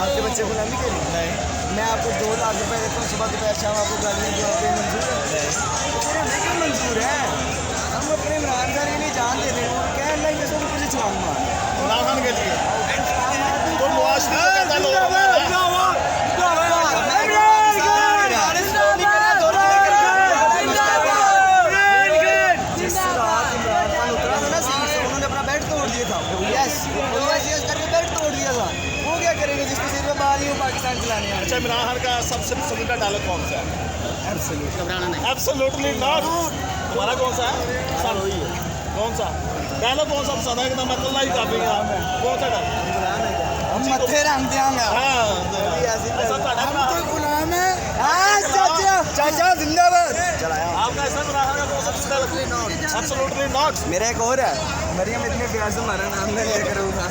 आपके बच्चे गुलामी करें? नहीं मैं आपको 2 लाख रुपए देता हूँ, सुबह दोपहर शाम आपको गालियाँ दूँ, आपको मंजूर है? तो फिर हमें क्यों मंजूर है? हम अपने इमरान खान के लिए जान दे रहे हैं, कह रहे हैं सब कुछ छुआऊंगा इमरान खान के लिए तो नवाज शरीफ का कहता लोग जिस रात इमरान खान उतरा था ना सीट से, उन्होंने अपना बेड तोड़ दिया था। यस करके बेड तोड़ दिया था। वो क्या करेंगे जिसके सिर में बाल ही हो पाकिस्तान चलाने हैं? अच्छा इमरान खान का सबसे पसंदीदा डायलॉग कौन सा है? Absolutely not. तुम्हारा कौन सा है? कौन सा डायलॉग कौन सा पसंद है? एकदम मतलब लाइक काफी कौन सा डायलॉग? हम मत्थे रंग देंगे। हाँ ऐसा ਤੁਹਾਡਾ हम तो गुलाम है। चाचा जिंदाबाद। आपका ऐसा इमरान खान का कौन सा पसंदीदा? Absolutely not. मेरा एक और है, मरियम इतने प्यार से हमारा नाम नहीं लिया करूँगा।